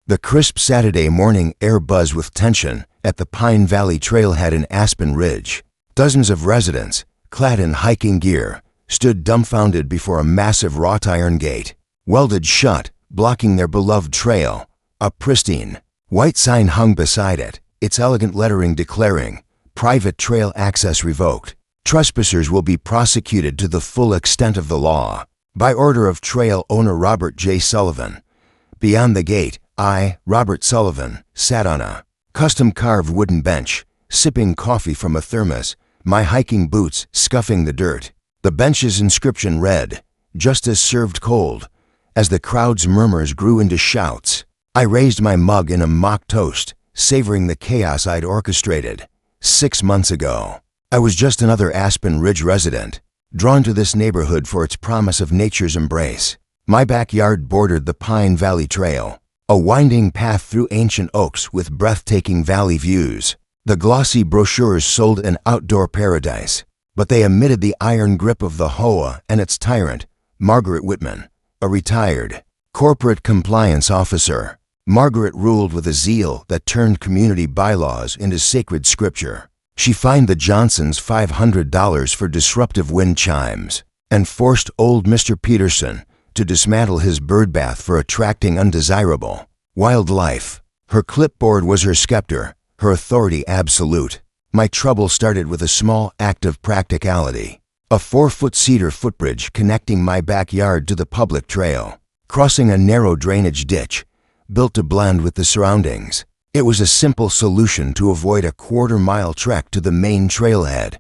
The crisp Saturday morning air buzzed with tension at the Pine Valley Trailhead in Aspen Ridge. Dozens of residents, clad in hiking gear, stood dumbfounded before a massive wrought iron gate, welded shut, blocking their beloved trail. A pristine, white sign hung beside it, its elegant lettering declaring, "Private trail access revoked. Trespassers will be prosecuted to the full extent of the law. By order of trail owner Robert J. Sullivan." Beyond the gate, I, Robert Sullivan, sat on a custom-carved wooden bench, sipping coffee from a thermos, my hiking boots scuffing the dirt. The bench's inscription read, "Justice served cold." As the crowd's murmurs grew into shouts, I raised my mug in a mock toast, savoring the chaos I'd orchestrated. 6 months ago, I was just another Aspen Ridge resident, drawn to this neighborhood for its promise of nature's embrace. My backyard bordered the Pine Valley Trail, a winding path through ancient oaks with breathtaking valley views. The glossy brochures sold an outdoor paradise, but they emitted the iron grip of the HOA and its tyrant, Margaret Whitman, a retired corporate compliance officer. Margaret ruled with a zeal that turned community bylaws into sacred scripture. She fined the Johnsons $500 for disruptive wind chimes and forced old Mr. Peterson to dismantle his birdbath for attracting undesirable wildlife. Her clipboard was her scepter, her authority absolute. My trouble started with a small act of practicality. A 4-foot cedar footbridge connecting my backyard to the public trail, crossing a narrow drainage ditch, built to blend with the surroundings. It was a simple solution to avoid a quarter-mile trek to the main trailhead.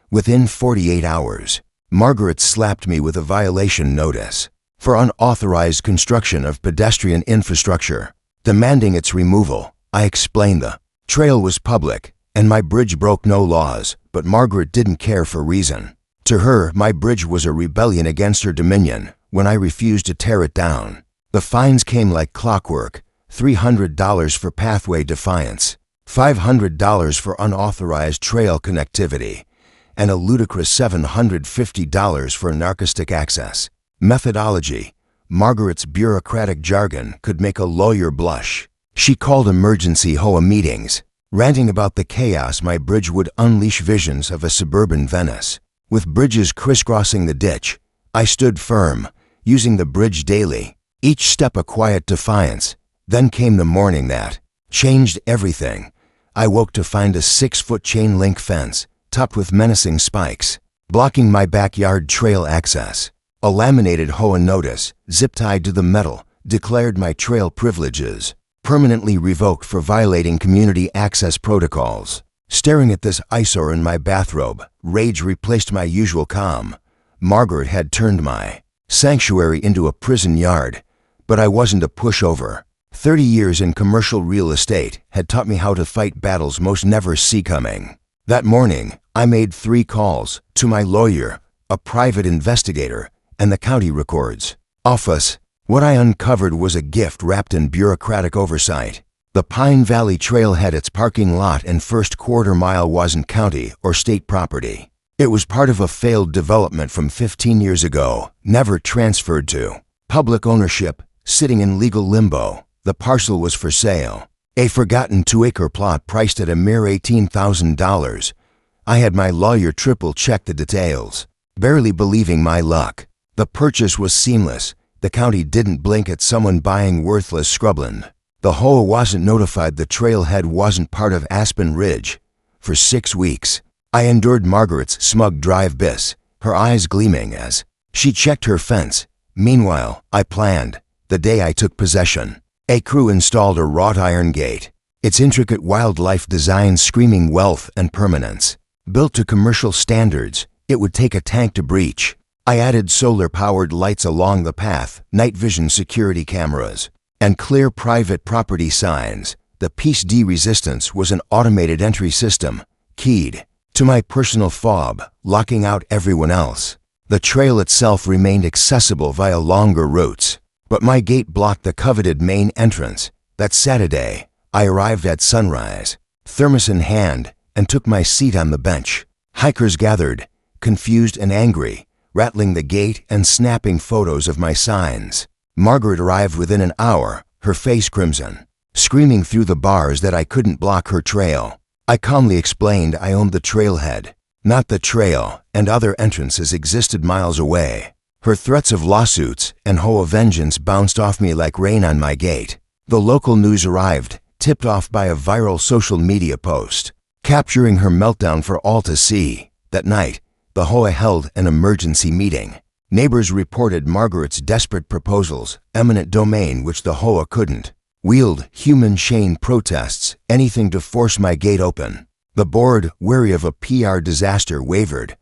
Within 48 hours, Margaret slapped me with a violation notice for unauthorized construction of pedestrian infrastructure, demanding its removal. I explained the trail was public, and my bridge broke no laws, but Margaret didn't care for reason. To her, my bridge was a rebellion against her dominion when I refused to tear it down. The fines came like clockwork: $300 for pathway defiance, $500 for unauthorized trail connectivity, and a ludicrous $750 for narcotic access. Methodology. Margaret's bureaucratic jargon could make a lawyer blush. She called emergency HOA meetings, ranting about the chaos my bridge would unleash, visions of a suburban Venice. With bridges crisscrossing the ditch, I stood firm, using the bridge daily, each step a quiet defiance. Then came the morning that changed everything. I woke to find a 6-foot chain link fence, topped with menacing spikes, blocking my backyard trail access. A laminated HOA notice, zip-tied to the metal, declared my trail privileges permanently revoked for violating community access protocols. Staring at this eyesore in my bathrobe, rage replaced my usual calm. Margaret had turned my sanctuary into a prison yard, but I wasn't a pushover. 30 years in commercial real estate had taught me how to fight battles most never see coming. That morning, I made 3 calls to my lawyer, a private investigator, and the county records office. What I uncovered was a gift wrapped in bureaucratic oversight. The Pine Valley Trail had its parking lot and first quarter-mile wasn't county or state property. It was part of a failed development from 15 years ago, never transferred to public ownership, sitting in legal limbo. The parcel was for sale, a forgotten 2-acre plot priced at a mere $18,000. I had my lawyer triple-check the details, barely believing my luck. The purchase was seamless. The county didn't blink at someone buying worthless scrubland. The HOA wasn't notified the trailhead wasn't part of Aspen Ridge. For 6 weeks, I endured Margaret's smug drive bis, her eyes gleaming as she checked her fence. Meanwhile, I planned. The day I took possession, a crew installed a wrought iron gate, its intricate wildlife design screaming wealth and permanence. Built to commercial standards, it would take a tank to breach. I added solar-powered lights along the path, night vision security cameras, and clear private property signs. The piece de resistance was an automated entry system, keyed to my personal fob, locking out everyone else. The trail itself remained accessible via longer routes, but my gate blocked the coveted main entrance. That Saturday, I arrived at sunrise, thermos in hand, and took my seat on the bench. Hikers gathered, confused and angry, rattling the gate and snapping photos of my signs. Margaret arrived within an hour, her face crimson. screaming through the bars that I couldn't block her trail. I calmly explained I owned the trailhead, not the trail, and other entrances existed miles away. Her threats of lawsuits and HOA vengeance bounced off me like rain on my gate. The local news arrived, tipped off by a viral social media post, capturing her meltdown for all to see. That night, the HOA held an emergency meeting. Neighbors reported Margaret's desperate proposals, eminent domain which the HOA couldn't wield, human chain protests, anything to force my gate open. The board, wary of a PR disaster, wavered.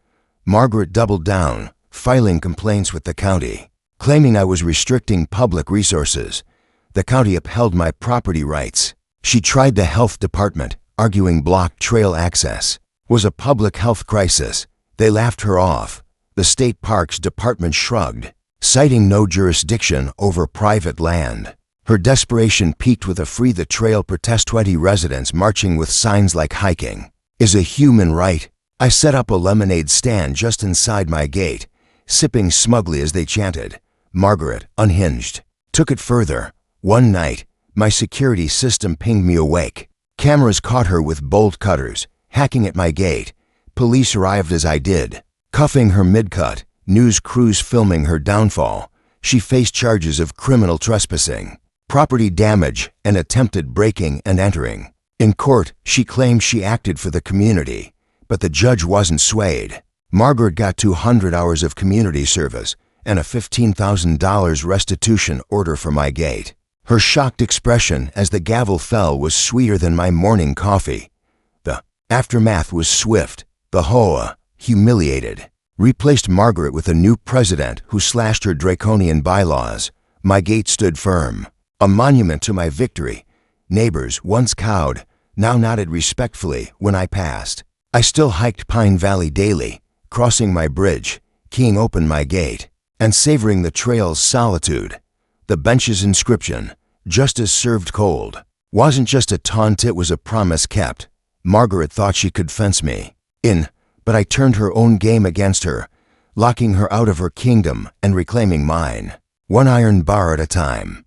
Margaret doubled down, filing complaints with the county, claiming I was restricting public resources. The county upheld my property rights. She tried the health department, arguing blocked trail access was a public health crisis. They laughed her off. The state parks department shrugged, citing no jurisdiction over private land. Her desperation peaked with a Free the Trail protest. 20 residents marching with signs like hiking is a human right. I set up a lemonade stand just inside my gate, sipping smugly as they chanted. Margaret, unhinged, took it further. One night, my security system pinged me awake. Cameras caught her with bolt cutters, hacking at my gate. Police arrived as I did, cuffing her mid-cut, news crews filming her downfall. She faced charges of criminal trespassing, property damage, and attempted breaking and entering. In court, she claimed she acted for the community, but the judge wasn't swayed. Margaret got 200 hours of community service and a $15,000 restitution order for my gate. Her shocked expression as the gavel fell was sweeter than my morning coffee. The aftermath was swift. The HOA, humiliated, replaced Margaret with a new president who slashed her draconian bylaws. My gate stood firm, a monument to my victory. Neighbors, once cowed, now nodded respectfully when I passed. I still hiked Pine Valley daily, crossing my bridge, keying open my gate, and savoring the trail's solitude. The bench's inscription, "Justice served cold," wasn't just a taunt, it was a promise kept. Margaret thought she could fence me in, but I turned her own game against her, locking her out of her kingdom and reclaiming mine, one iron bar at a time.